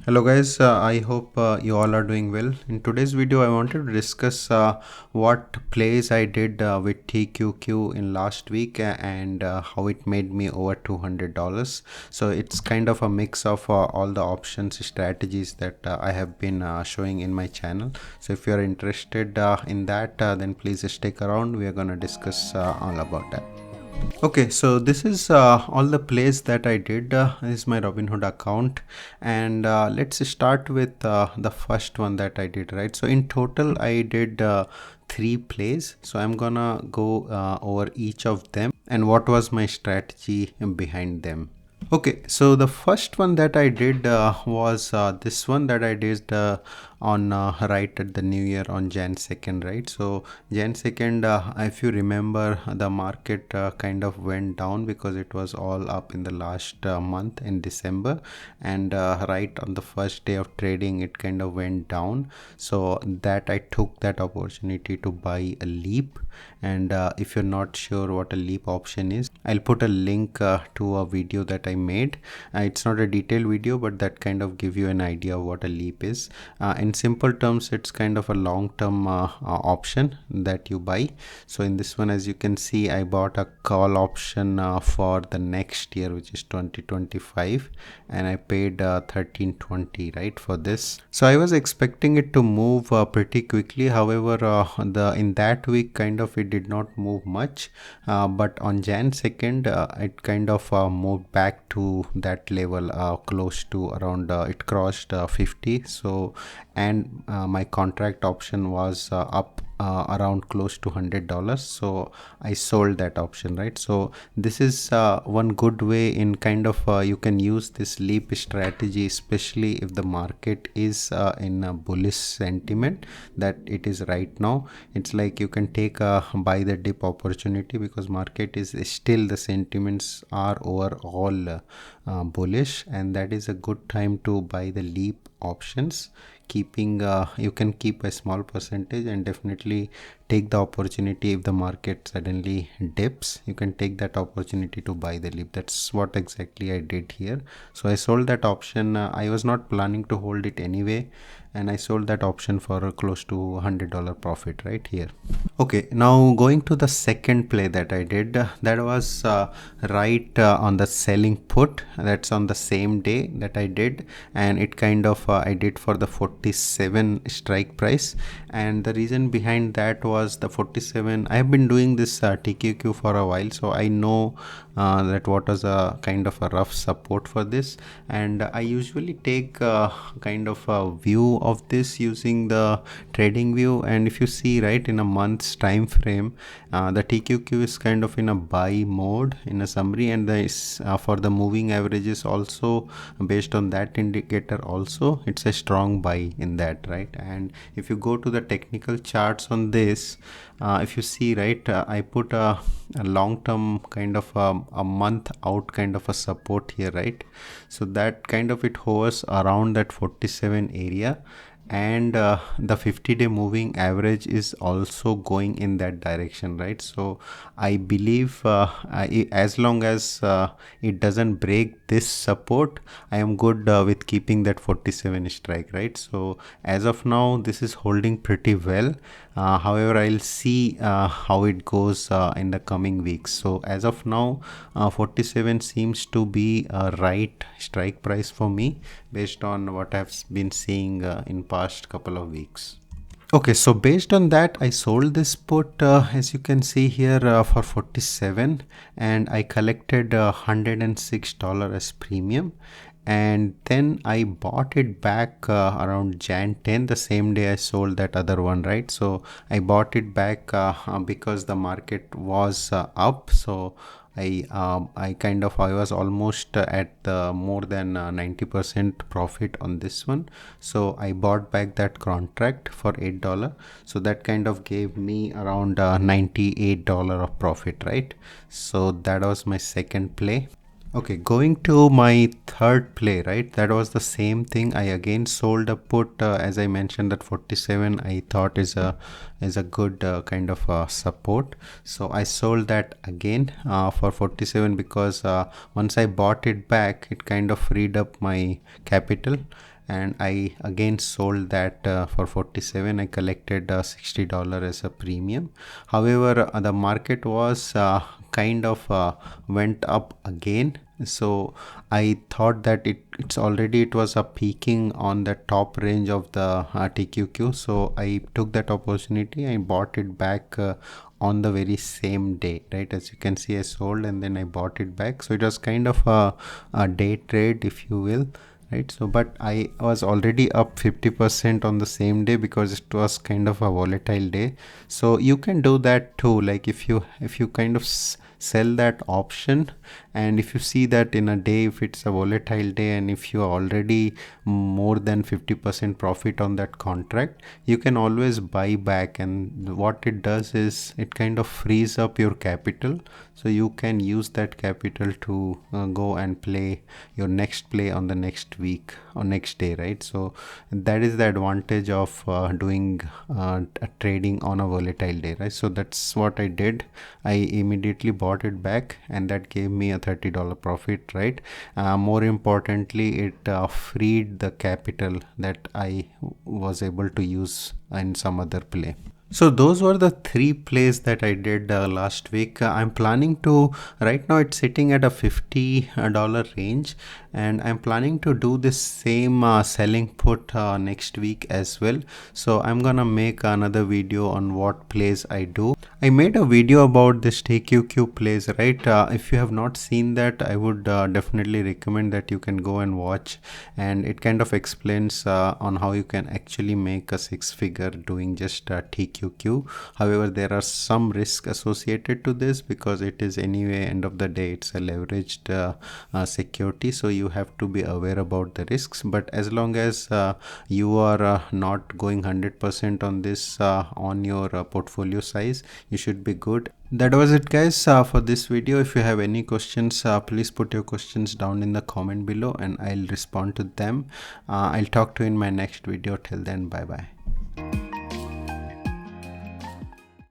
Hello guys, I hope you all are doing well. In today's video I wanted to discuss what plays I did with TQQ in last week and how it made me over $200. So it's kind of a mix of all the options strategies that I have been showing in my channel. So if you are interested in that, then please stick around. We are going to discuss all about that. Okay, so this is all the plays that I did. This is my Robinhood account, and let's start with the first one that I did, right? So in total I did 3 plays, so I'm gonna go over each of them and what was my strategy behind them. Okay, so the first one that I did was this one that I did on right at the new year on Jan 2nd, right? So Jan 2nd, if you remember, the market kind of went down because it was all up in the last month in December, and right on the first day of trading it kind of went down. So that I took that opportunity to buy a leap. And if you're not sure what a leap option is, I'll put a link to a video that I made. It's not a detailed video, but that kind of give you an idea of what a leap is. In simple terms, it's kind of a long-term option that you buy. So in this one, as you can see, I bought a call option for the next year, which is 2025, and I paid $13.20 right for this. So I was expecting it to move pretty quickly. However, in that week kind of it did not move much, but on Jan 2nd it kind of moved back to that level, close to around it crossed 50. So and my contract option was up around close to $100, so I sold that option, right? So this is one good way in kind of you can use this leap strategy, especially if the market is in a bullish sentiment that it is right now. It's like you can take a buy the dip opportunity because market is still, the sentiments are overall bullish, and that is a good time to buy the leap options. Keeping you can keep a small percentage and definitely take the opportunity. If the market suddenly dips, you can take that opportunity to buy the leap. That's what exactly I did here. So I sold that option. I was not planning to hold it anyway, and I sold that option for close to $100 profit right here. Okay, now going to the second play that I did, that was right on the selling put. That's on the same day that I did, and it kind of I did for the 47 strike price. And the reason behind that was the 47. I have been doing this TQQ for a while, so I know that what was a kind of a rough support for this, and I usually take kind of a view of this using the trading view. And if you see, right, in a month's time frame, the TQQ is kind of in a buy mode in a summary, and this for the moving averages also, based on that indicator also, it's a strong buy in that, right? And if you go to the technical charts on this, if you see, right, I put a long-term kind of a month out kind of a support here, right? So that kind of it hovers around that 47 area, and the 50-day moving average is also going in that direction, right? So I believe as long as it doesn't break this support, I am good with keeping that 47 strike, right? So as of now this is holding pretty well. However, I'll see how it goes in the coming weeks. So as of now, 47 seems to be a right strike price for me based on what I've been seeing in past couple of weeks. Okay, so based on that, I sold this put as you can see here for 47, and I collected $106 as premium. And then I bought it back around Jan 10, the same day I sold that other one, right? So I bought it back because the market was up. So I was almost at more than 90% profit on this one. So I bought back that contract for $8. So that kind of gave me around $98 of profit, right? So that was my second play. Okay, going to my third play, right? That was the same thing. I again sold a put, as I mentioned, that 47 I thought is a good kind of support. So I sold that again for 47 because once I bought it back, it kind of freed up my capital. and I again sold that for 47. I collected $60 as a premium. However, the market was kind of went up again, so I thought that it was a peaking on the top range of the TQQ, so I took that opportunity. I bought it back on the very same day, right? As you can see, I sold and then I bought it back, so it was kind of a day trade, if you will, right? So but I was already up 50% on the same day because it was kind of a volatile day. So you can do that too, like if you kind of sell that option, and if you see that in a day, if it's a volatile day and if you are already more than 50% profit on that contract, you can always buy back, and what it does is it kind of frees up your capital, so you can use that capital to go and play your next play on the next week or next day, right? So that is the advantage of doing trading on a volatile day, right? So that's what I did. I immediately bought it back, and that gave me a $30 profit, right? More importantly, it freed the capital that I was able to use in some other play. So those were the 3 plays that I did last week. I'm planning to, right now it's sitting at a $50 range, and I'm planning to do this same selling put next week as well. So I'm gonna make another video on what plays I do. I made a video about this TQQ plays, right? If you have not seen that, I would definitely recommend that you can go and watch, and it kind of explains on how you can actually make a 6-figure doing just TQQ. However, there are some risks associated to this because it is anyway, end of the day, it's a leveraged security, so you have to be aware about the risks. But as long as you are not going 100% on this on your portfolio size, you should be good. That was it, guys, for this video. If you have any questions, please put your questions down in the comment below and I'll respond to them. I'll talk to you in my next video. Till then, bye bye.